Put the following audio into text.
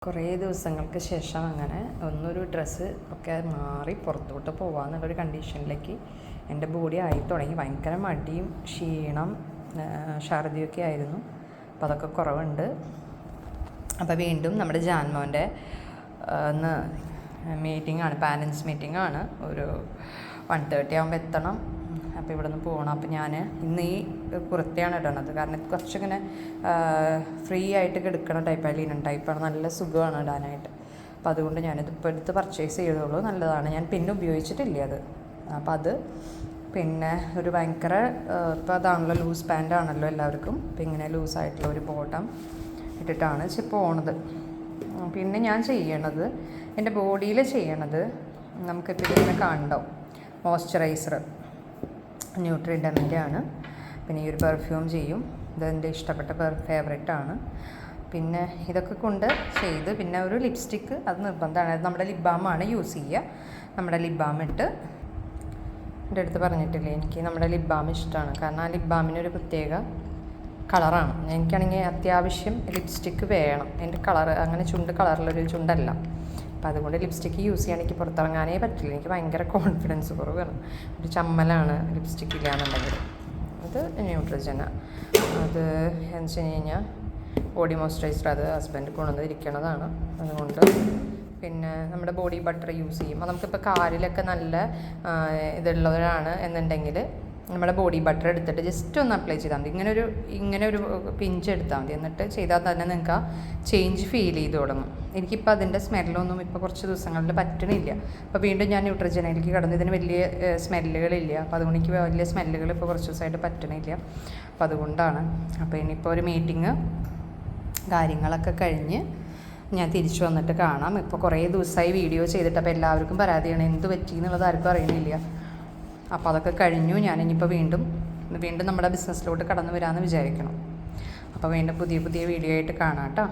കുറേ ദിവസങ്ങൾക്ക് ശേഷം അങ്ങനെ ഒന്നൊരു ഡ്രസ്സ് ഒക്കെ മാറി പുറത്തോട്ട് പോകാമെന്നുള്ളൊരു കണ്ടീഷനിലേക്ക് എൻ്റെ ബോഡി ആയി തുടങ്ങി. ഭയങ്കര മടിയും ക്ഷീണം ഛർദിയൊക്കെ ആയിരുന്നു. അപ്പോൾ അതൊക്കെ കുറവുണ്ട്. അപ്പോൾ വീണ്ടും നമ്മുടെ ജാൻമോൻ്റെ ഇന്ന് മീറ്റിംഗാണ്, പാരൻസ് മീറ്റിംഗാണ്. ഒരു 1:30 ആകുമ്പോൾ എത്തണം. അപ്പോൾ ഇവിടെ നിന്ന് പോകണം. അപ്പോൾ ഞാൻ ഇന്ന് ഈ കുർത്തയാണ് ഇടണത്. കാരണം കുറച്ചിങ്ങനെ ഫ്രീ ആയിട്ട് കിടക്കണ ടൈപ്പാണ്, ലീനൻ ടൈപ്പാണ്. നല്ല സുഖമാണ് ഇടാനായിട്ട്. അപ്പോൾ അതുകൊണ്ട് ഞാനിത് ഇപ്പോൾ എടുത്ത് പർച്ചേസ് ചെയ്തോളൂ. നല്ലതാണ്. ഞാൻ പിന്നെ ഉപയോഗിച്ചിട്ടില്ല അത്. അപ്പോൾ അത് പിന്നെ ഒരു ഭയങ്കര ഇപ്പോൾ അതാണല്ലോ, ലൂസ് പാൻ്റാണല്ലോ എല്ലാവർക്കും. അപ്പോൾ ഇങ്ങനെ ലൂസായിട്ടുള്ള ഒരു ബോട്ടം ഇട്ടിട്ടാണ് പോണത്. പിന്നെ ഞാൻ ചെയ്യണത്, എൻ്റെ ബോഡിയിൽ ചെയ്യണത് നമുക്കിപ്പോൾ ഇങ്ങനെ കാണണ്ടാവും, മോയ്സ്ചറൈസർ ന്യൂട്രിഡമിൻ്റെ ആണ്. പിന്നെ ഈ ഒരു പെർഫ്യൂം ചെയ്യും. ഇതെൻ്റെ ഇഷ്ടപ്പെട്ട ഫേവറേറ്റാണ്. പിന്നെ ഇതൊക്കെ കൊണ്ട് ചെയ്ത് പിന്നെ ഒരു ലിപ്സ്റ്റിക്ക് അത് നിർബന്ധമാണ്. അത് നമ്മുടെ ലിപ് ബാമാണ് യൂസ് ചെയ്യുക. നമ്മുടെ ലിപ് ബാം ഇട്ട്, എൻ്റെ അടുത്ത് പറഞ്ഞിട്ടില്ലേ എനിക്ക് നമ്മുടെ ലിപ് ബാം ഇഷ്ടമാണ്. കാരണം ആ ലിപ് ബാമിനൊരു പ്രത്യേക കളറാണ്. എനിക്കാണെങ്കിൽ അത്യാവശ്യം ലിപ്സ്റ്റിക്ക് വേണം. എൻ്റെ കളറ് അങ്ങനെ ചുണ്ട് കളറിലൊരു ചുണ്ടല്ല. അപ്പോൾ അതുകൊണ്ട് ലിപ്സ്റ്റിക്ക് യൂസ് ചെയ്യാൻ എനിക്ക് പുറത്തിറങ്ങാനേ പറ്റില്ല. എനിക്ക് ഭയങ്കര കോൺഫിഡൻസ് കുറവാണ്. ഒരു ചമ്മലാണ് ലിപ്സ്റ്റിക്ക് ഇല്ലയെന്നുണ്ടെങ്കിൽ. അത് ന്യൂട്രിജന. അത് എന്ന് വെച്ച് കഴിഞ്ഞാൽ ബോഡി മോയ്സ്ചറൈസർ, അത് ഹസ്ബൻഡ് കൊണ്ടുവന്ന് ഇരിക്കണതാണ്. അതുകൊണ്ട് പിന്നെ നമ്മുടെ ബോഡി ബട്ടർ യൂസ് ചെയ്യും. നമുക്കിപ്പോൾ കാലിലൊക്കെ നല്ല ഇതുള്ളവരാണ് എന്നുണ്ടെങ്കിൽ നമ്മുടെ ബോഡി ബട്ടർ എടുത്തിട്ട് ജസ്റ്റ് ഒന്ന് അപ്ലൈ ചെയ്താൽ മതി. ഇങ്ങനെ ഒരു പിഞ്ച് എടുത്താൽ മതി. എന്നിട്ട് ചെയ്താൽ തന്നെ നിങ്ങൾക്ക് ആ ചേഞ്ച് ഫീൽ ചെയ്ത് തുടങ്ങും. എനിക്കിപ്പോൾ അതിൻ്റെ സ്മെല്ലൊന്നും ഇപ്പോൾ കുറച്ച് ദിവസങ്ങളിൽ പറ്റണില്ല. അപ്പോൾ വീണ്ടും ഞാൻ ന്യൂട്രിജനയിലേക്ക് കടന്നു. ഇതിന് വലിയ സ്മെല്ലുകളില്ല. അപ്പോൾ അതുകൊണ്ട് എനിക്ക് വലിയ സ്മെല്ലുകൾ ഇപ്പോൾ കുറച്ച് ദിവസമായിട്ട് പറ്റണില്ല. അപ്പോൾ അതുകൊണ്ടാണ്. അപ്പോൾ ഇനിയിപ്പോൾ ഒരു മീറ്റിംഗ് കാര്യങ്ങളൊക്കെ കഴിഞ്ഞ് ഞാൻ തിരിച്ചു വന്നിട്ട് കാണാം. ഇപ്പോൾ കുറേ ദിവസമായി വീഡിയോ ചെയ്തിട്ട് അപ്പോൾ എല്ലാവർക്കും പരാതിയാണ്, എന്ത് പറ്റി എന്നുള്ളത് ആർക്കും അറിയുന്നില്ല. അപ്പോൾ അതൊക്കെ കഴിഞ്ഞു. ഞാനിനിയിപ്പോൾ വീണ്ടും നമ്മുടെ ബിസിനസ്സിലോട്ട് കടന്നു വരാമെന്ന് വിചാരിക്കണം. അപ്പോൾ വീണ്ടും പുതിയ വീഡിയോ ആയിട്ട് കാണാം കേട്ടോ.